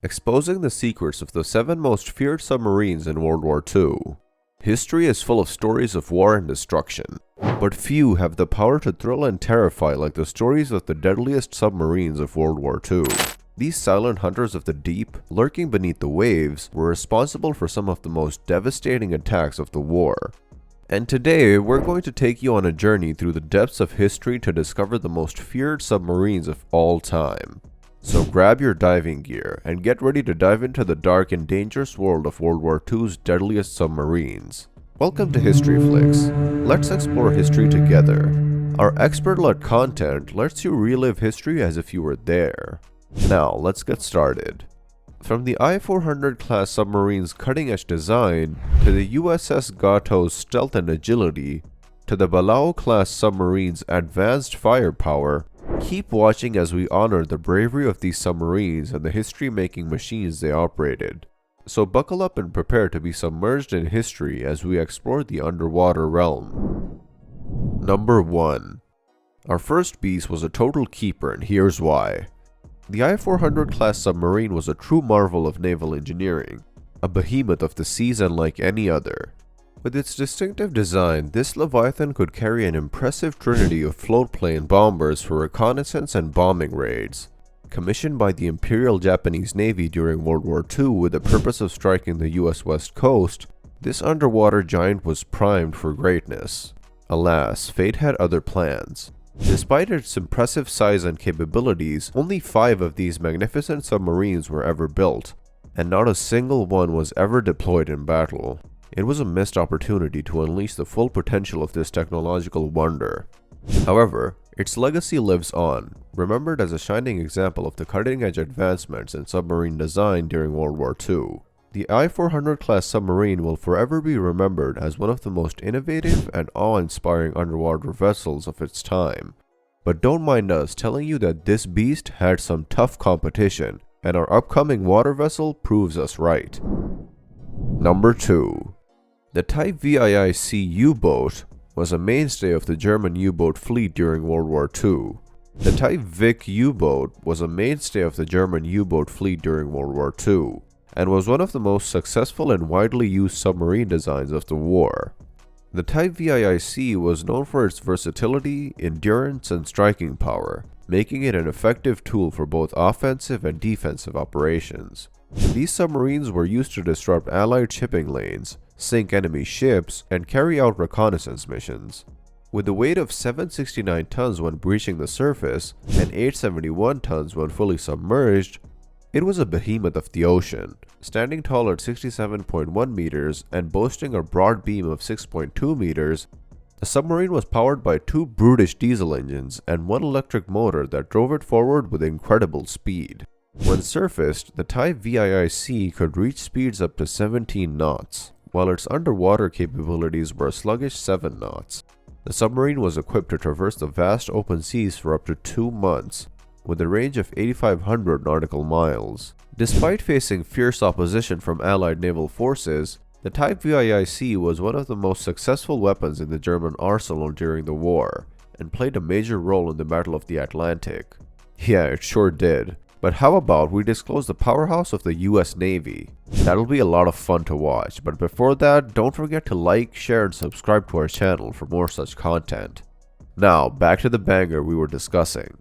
exposing the secrets of the 7 most feared submarines in World War II. History is full of stories of war and destruction, but few have the power to thrill and terrify like the stories of the deadliest submarines of World War II. These silent hunters of the deep, lurking beneath the waves, were responsible for some of the most devastating attacks of the war. And today, we're going to take you on a journey through the depths of history to discover the most feared submarines of all time. So grab your diving gear and get ready to dive into the dark and dangerous world of World War II's deadliest submarines. Welcome to History Flicks. Let's explore history together. Our expert-led content lets you relive history as if you were there. Now, let's get started. From the I-400 class submarine's cutting-edge design, to the USS Gato's stealth and agility, to the Balao class submarine's advanced firepower, keep watching as we honor the bravery of these submarines and the history-making machines they operated. So buckle up and prepare to be submerged in history as we explore the underwater realm. Number 1. Our first beast was a total keeper, and here's why. The I-400 class submarine was a true marvel of naval engineering, a behemoth of the seas unlike any other. With its distinctive design, this Leviathan could carry an impressive trinity of floatplane bombers for reconnaissance and bombing raids. Commissioned by the Imperial Japanese Navy during World War II with the purpose of striking the US West Coast, this underwater giant was primed for greatness. Alas, fate had other plans. Despite its impressive size and capabilities, only 5 of these magnificent submarines were ever built, and not a single one was ever deployed in battle. It was a missed opportunity to unleash the full potential of this technological wonder. However, its legacy lives on, remembered as a shining example of the cutting-edge advancements in submarine design during World War II. The I-400 class submarine will forever be remembered as one of the most innovative and awe-inspiring underwater vessels of its time. But don't mind us telling you that this beast had some tough competition, and our upcoming water vessel proves us right. Number 2. The Type VIIC U-boat was a mainstay of the German U-boat fleet during World War II. The Type Vic U-boat was a mainstay of the German U-boat fleet during World War II, and was one of the most successful and widely used submarine designs of the war. The Type VIIC was known for its versatility, endurance, and striking power, making it an effective tool for both offensive and defensive operations. These submarines were used to disrupt Allied shipping lanes, sink enemy ships, and carry out reconnaissance missions. With a weight of 769 tons when breaching the surface and 871 tons when fully submerged, it was a behemoth of the ocean, standing tall at 67.1 meters and boasting a broad beam of 6.2 meters. The submarine was powered by 2 brutish diesel engines and 1 electric motor that drove it forward with incredible speed. When surfaced, the Type VIIC could reach speeds up to 17 knots, while its underwater capabilities were a sluggish 7 knots. The submarine was equipped to traverse the vast open seas for up to 2 months, with a range of 8,500 nautical miles. Despite facing fierce opposition from Allied naval forces, the Type VIIC was one of the most successful weapons in the German arsenal during the war, and played a major role in the Battle of the Atlantic. Yeah, it sure did. But how about we disclose the powerhouse of the US Navy? That'll be a lot of fun to watch, but before that, don't forget to like, share, and subscribe to our channel for more such content. Now, back to the banger we were discussing.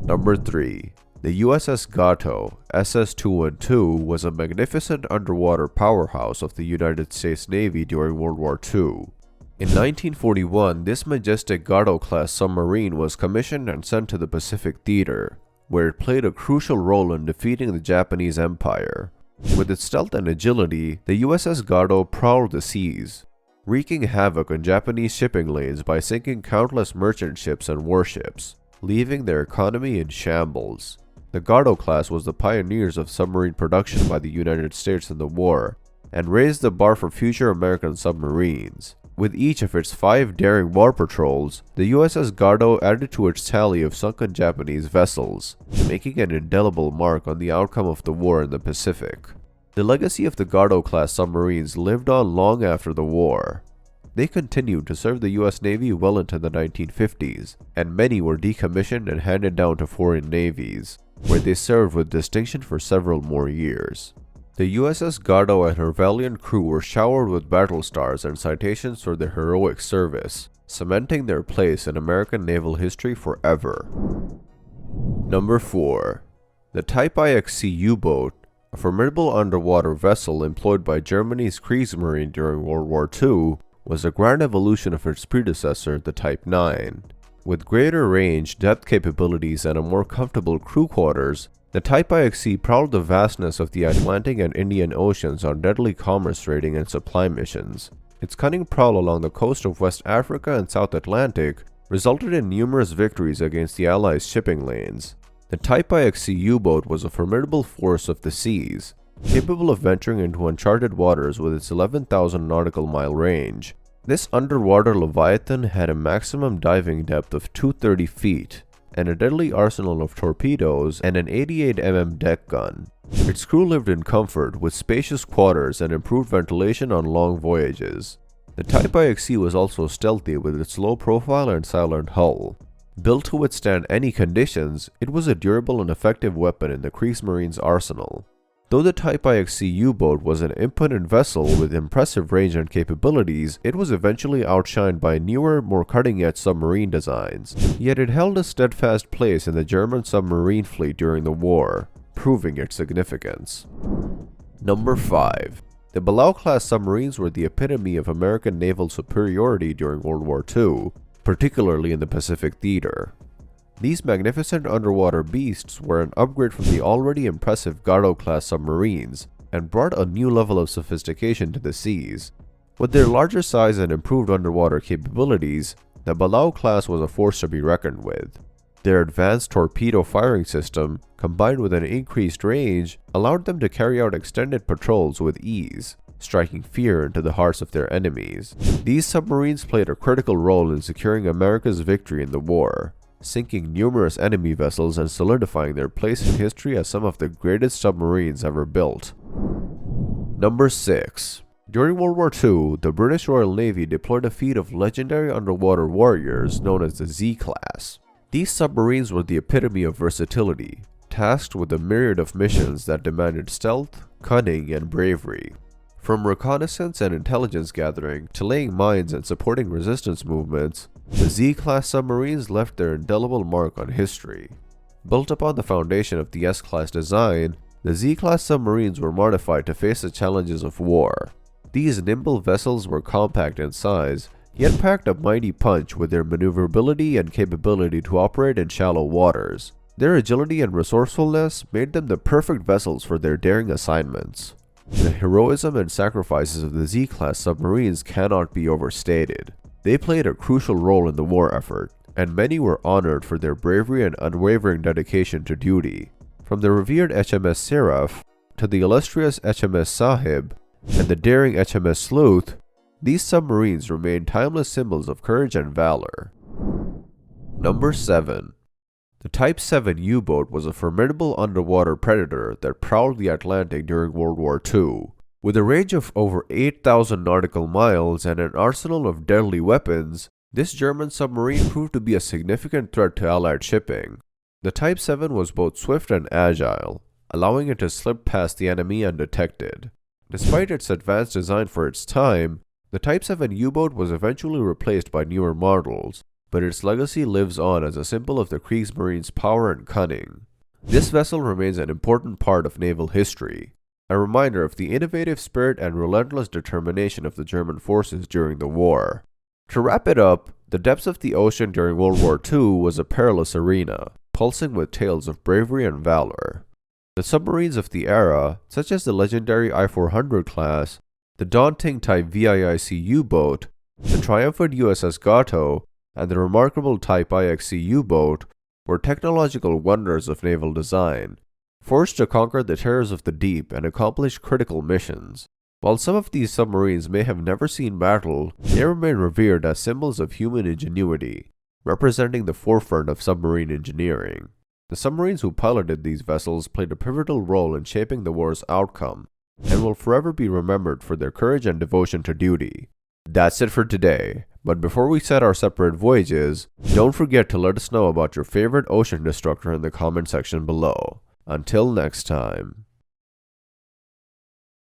Number 3. The USS Gato, SS-212, was a magnificent underwater powerhouse of the United States Navy during World War II. In 1941, this majestic Gato-class submarine was commissioned and sent to the Pacific Theater, where it played a crucial role in defeating the Japanese Empire. With its stealth and agility, the USS Gato prowled the seas, wreaking havoc on Japanese shipping lanes by sinking countless merchant ships and warships, leaving their economy in shambles. The Gato class was the pioneers of submarine production by the United States in the war, and raised the bar for future American submarines. With each of its 5 daring war patrols, the USS Gato added to its tally of sunken Japanese vessels, making an indelible mark on the outcome of the war in the Pacific. The legacy of the Gato-class submarines lived on long after the war. They continued to serve the US Navy well into the 1950s, and many were decommissioned and handed down to foreign navies. where they served with distinction for several more years. The USS Gardo and her valiant crew were showered with battle stars and citations for their heroic service, cementing their place in American naval history forever. Number 4. The Type IXC U-boat, a formidable underwater vessel employed by Germany's Kriegsmarine during World War II, was a grand evolution of its predecessor, the Type 9. With greater range, depth capabilities, and a more comfortable crew quarters, the Type IXC prowled the vastness of the Atlantic and Indian Oceans on deadly commerce raiding and supply missions. Its cunning prowl along the coast of West Africa and South Atlantic resulted in numerous victories against the Allies' shipping lanes. The Type IXC U-boat was a formidable force of the seas, capable of venturing into uncharted waters with its 11,000 nautical mile range. This underwater leviathan had a maximum diving depth of 230 feet, and a deadly arsenal of torpedoes and an 88mm deck gun. Its crew lived in comfort, with spacious quarters and improved ventilation on long voyages. The Type IXC was also stealthy with its low profile and silent hull. Built to withstand any conditions, it was a durable and effective weapon in the Kriegsmarine's arsenal. Though the Type IXC U-boat was an imponent vessel with impressive range and capabilities, it was eventually outshined by newer, more cutting-edge submarine designs. Yet it held a steadfast place in the German submarine fleet during the war, proving its significance. Number 5. The Balao-class submarines were the epitome of American naval superiority during World War II, particularly in the Pacific theater. These magnificent underwater beasts were an upgrade from the already impressive Gardo-class submarines and brought a new level of sophistication to the seas. With their larger size and improved underwater capabilities, the Balao class was a force to be reckoned with. Their advanced torpedo firing system, combined with an increased range, allowed them to carry out extended patrols with ease, striking fear into the hearts of their enemies. These submarines played a critical role in securing America's victory in the war, sinking numerous enemy vessels and solidifying their place in history as some of the greatest submarines ever built. Number 6. During World War II, the British Royal Navy deployed a fleet of legendary underwater warriors known as the Z-class. These submarines were the epitome of versatility, tasked with a myriad of missions that demanded stealth, cunning, and bravery. From reconnaissance and intelligence gathering to laying mines and supporting resistance movements, the Z-class submarines left their indelible mark on history. Built upon the foundation of the S-class design, the Z-class submarines were modified to face the challenges of war. These nimble vessels were compact in size, yet packed a mighty punch with their maneuverability and capability to operate in shallow waters. Their agility and resourcefulness made them the perfect vessels for their daring assignments. The heroism and sacrifices of the Z-class submarines cannot be overstated. They played a crucial role in the war effort, and many were honored for their bravery and unwavering dedication to duty. From the revered HMS Seraph to the illustrious HMS Sahib and the daring HMS Sleuth, these submarines remain timeless symbols of courage and valor. Number 7. The Type 7 U-boat was a formidable underwater predator that prowled the Atlantic during World War II. With a range of over 8,000 nautical miles and an arsenal of deadly weapons, this German submarine proved to be a significant threat to Allied shipping. The Type 7 was both swift and agile, allowing it to slip past the enemy undetected. Despite its advanced design for its time, the Type 7 U-boat was eventually replaced by newer models, but its legacy lives on as a symbol of the Kriegsmarine's power and cunning. This vessel remains an important part of naval history, a reminder of the innovative spirit and relentless determination of the German forces during the war. To wrap it up, the depths of the ocean during World War II was a perilous arena, pulsing with tales of bravery and valor. The submarines of the era, such as the legendary I-400 class, the daunting Type VIIC U-boat, the triumphant USS Gato, and the remarkable Type IXC U-boat, were technological wonders of naval design, forged to conquer the terrors of the deep and accomplish critical missions. While some of these submarines may have never seen battle, they remain revered as symbols of human ingenuity, representing the forefront of submarine engineering. The submarines who piloted these vessels played a pivotal role in shaping the war's outcome, and will forever be remembered for their courage and devotion to duty. That's it for today, but before we set our separate voyages, don't forget to let us know about your favorite ocean destructor in the comment section below. Until next time.